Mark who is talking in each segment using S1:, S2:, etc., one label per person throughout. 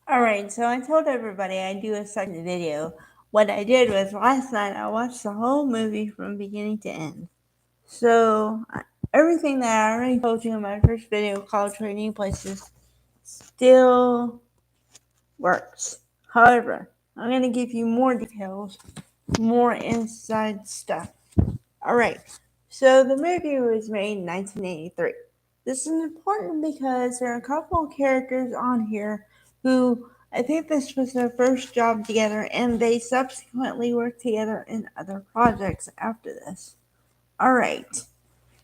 S1: Alright, so I told everybody I'd do a second video. What I did was last night I watched the whole movie from beginning to end. So, everything that I already told you in my first video called Trading Places still works. However, I'm going to give you more details, more inside stuff. Alright, so the movie was made in 1983. This is important because there are a couple of characters on here who I think this was their first job together and they subsequently worked together in other projects after this. Alright,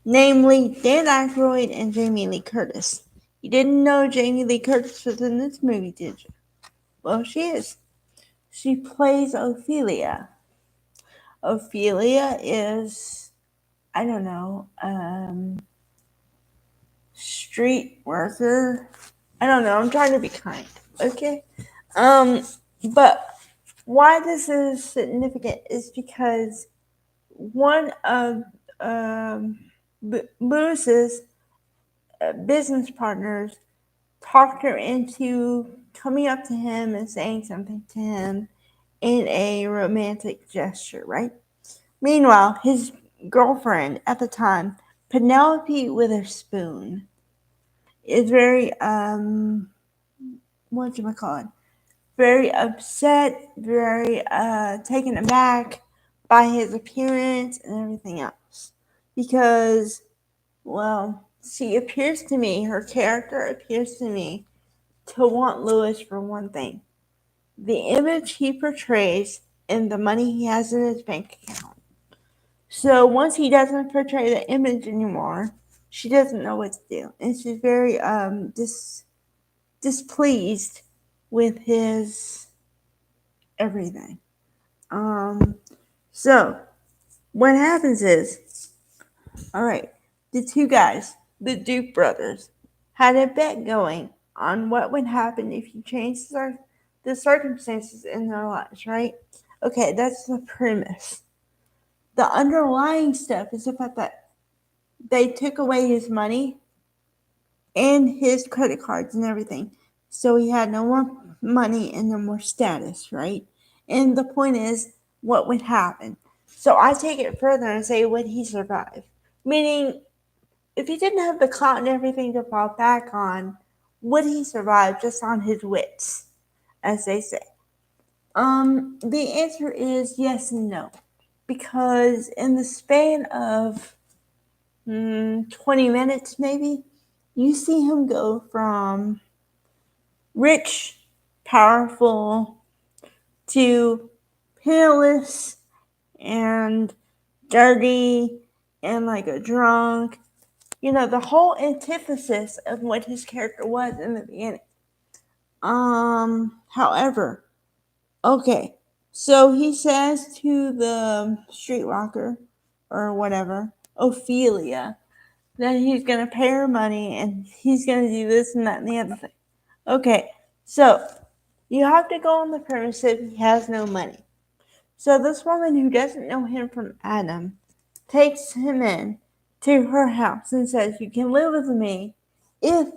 S1: namely Dan Aykroyd and Jamie Lee Curtis. You didn't know Jamie Lee Curtis was in this movie, did you? Well, she is. She plays Ophelia. Ophelia is, I don't know, street worker. I don't know. I'm trying to be kind. Okay. But why this is significant is because one of Lewis's business partners talked her into coming up to him and saying something to him in a romantic gesture, right? Meanwhile, his girlfriend at the time, Penelope Witherspoon, is very whatchamacallit, very upset, very taken aback by his appearance and everything else. Because, well, she appears to me, her character appears to me to want Lewis for one thing: the image he portrays and the money he has in his bank account. So once he doesn't portray the image anymore, she doesn't know what to do, and she's very displeased with his everything. So what happens is, all right, the two guys, the Duke brothers, had a bet going on what would happen if you changed the circumstances in their lives, right? Okay, that's the premise. The underlying stuff is the fact that they took away his money and his credit cards and everything. So he had no more money and no more status, right? And the point is, what would happen? So I take it further and say, would he survive? Meaning, if he didn't have the clout and everything to fall back on, would he survive just on his wits, as they say? The answer is yes and no. Because in the span of 20 minutes, maybe, you see him go from rich, powerful, to penniless and dirty and like a drunk. You know, the whole antithesis of what his character was in the beginning. However, okay, so he says to the streetwalker or whatever, Ophelia, that he's gonna pay her money and he's gonna do this and that and the other thing. Okay, so you have to go on the premise that he has no money. So this woman who doesn't know him from Adam takes him in to her house and says, "You can live with me if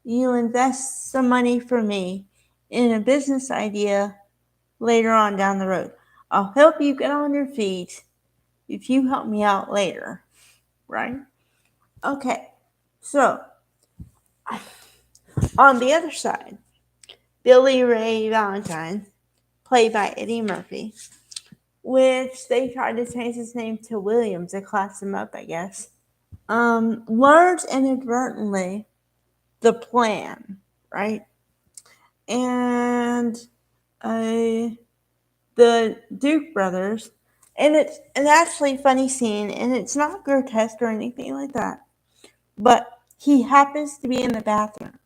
S1: you invest some money for me in a business idea later on down the road. I'll help you get on your feet if you help me out later." Right? Okay, so on the other side, Billy Ray Valentine, played by Eddie Murphy, which they tried to change his name to William to class him up, I guess, learns inadvertently the plan, right? And the Duke brothers, and it's an actually funny scene, and it's not grotesque or anything like that, but he happens to be in the bathroom,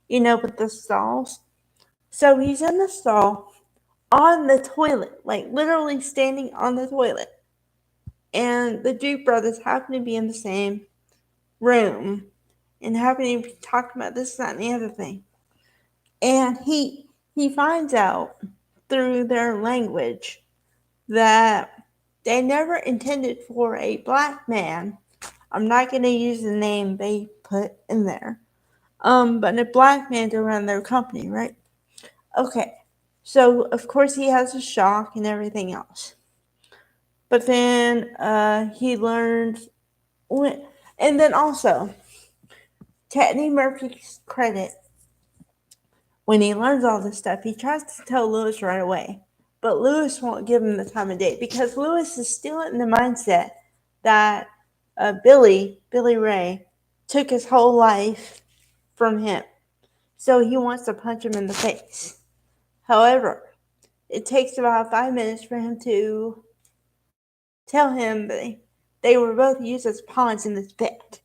S1: you know, with the stalls. So he's in the stall on the toilet, like literally standing on the toilet. And the Duke brothers happen to be in the same room and happen to be talking about this, that, and the other thing. And he finds out through their language that they never intended for a black man. I'm not going to use the name they put in there, but a black man to run their company, right? Okay, so of course he has a shock and everything else. But then he learns, and then also, to Eddie Murphy's credit, when he learns all this stuff, he tries to tell Lewis right away. But Lewis won't give him the time of day because Lewis is still in the mindset that Billy Ray, took his whole life from him. So he wants to punch him in the face. However, it takes about 5 minutes for him to tell him they were both used as pawns in this bet.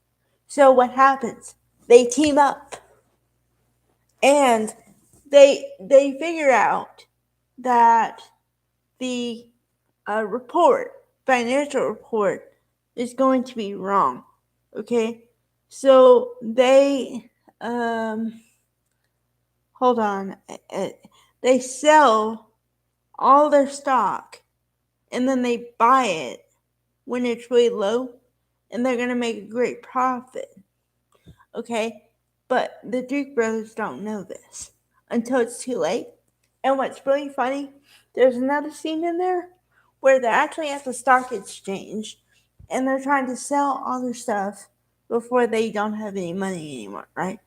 S1: So what happens? They team up and they figure out that the financial report, is going to be wrong. Okay, so they hold on, they sell all their stock and then they buy it when it's really low, and they're gonna make a great profit. Okay, but the Duke brothers don't know this until it's too late. And what's really funny, there's another scene in there where they're actually at the stock exchange and they're trying to sell all their stuff before they don't have any money anymore, right?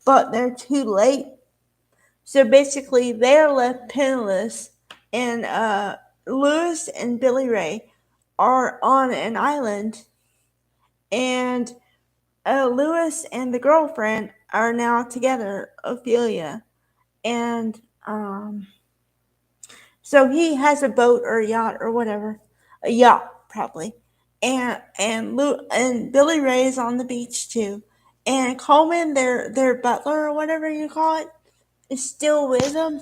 S1: But they're too late. So basically, they're left penniless, and Lewis and Billy Ray are on an island, and Lewis and the girlfriend are now together, Ophelia, and so he has a boat or a yacht or whatever, a yacht probably, and Billy Ray is on the beach too, and Coleman, their butler or whatever you call it, is still with them,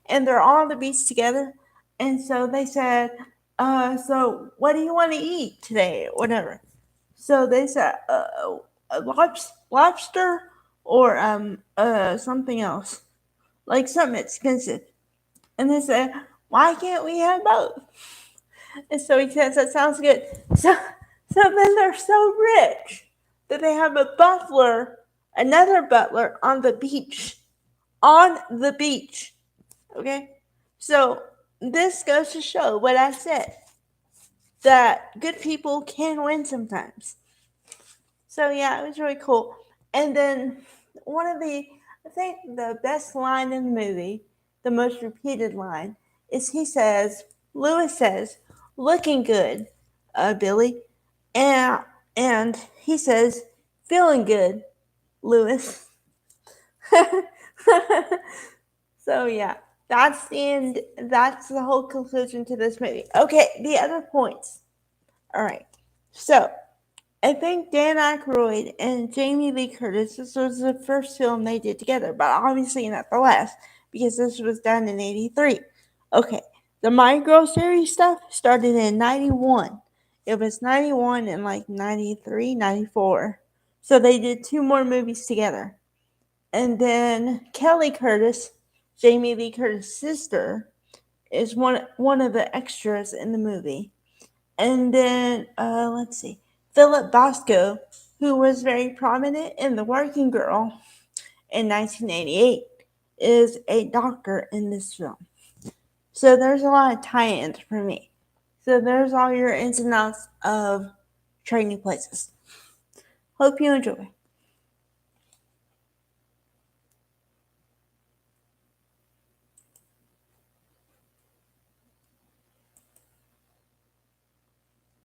S1: and they're all on the beach together, and so they said, so what do you want to eat today, or whatever. So they said, a lobster or something else, like something expensive. And they said, why can't we have both? And so he says, that sounds good. So then they're so rich that they have another butler on the beach. On the beach. Okay? So this goes to show what I said, that good people can win sometimes. So yeah, it was really cool. And then I think the best line in the movie, the most repeated line, is Lewis says, looking good, Billy. And, and he says, feeling good, Lewis. So yeah, that's the end. That's the whole conclusion to this movie. Okay, the other points. All right. So I think Dan Aykroyd and Jamie Lee Curtis, this was the first film they did together, but obviously not the last, because this was done in 83. Okay, the My Girl series stuff started in 91. It was 91 and like 93, 94. So they did 2 more movies together. And then Kelly Curtis, Jamie Lee Curtis' sister, is one of the extras in the movie. And then, let's see, Philip Bosco, who was very prominent in The Working Girl in 1988, is a doctor in this film. So there's a lot of tie-ins for me. So there's all your ins and outs of Trading Places. Hope you enjoy.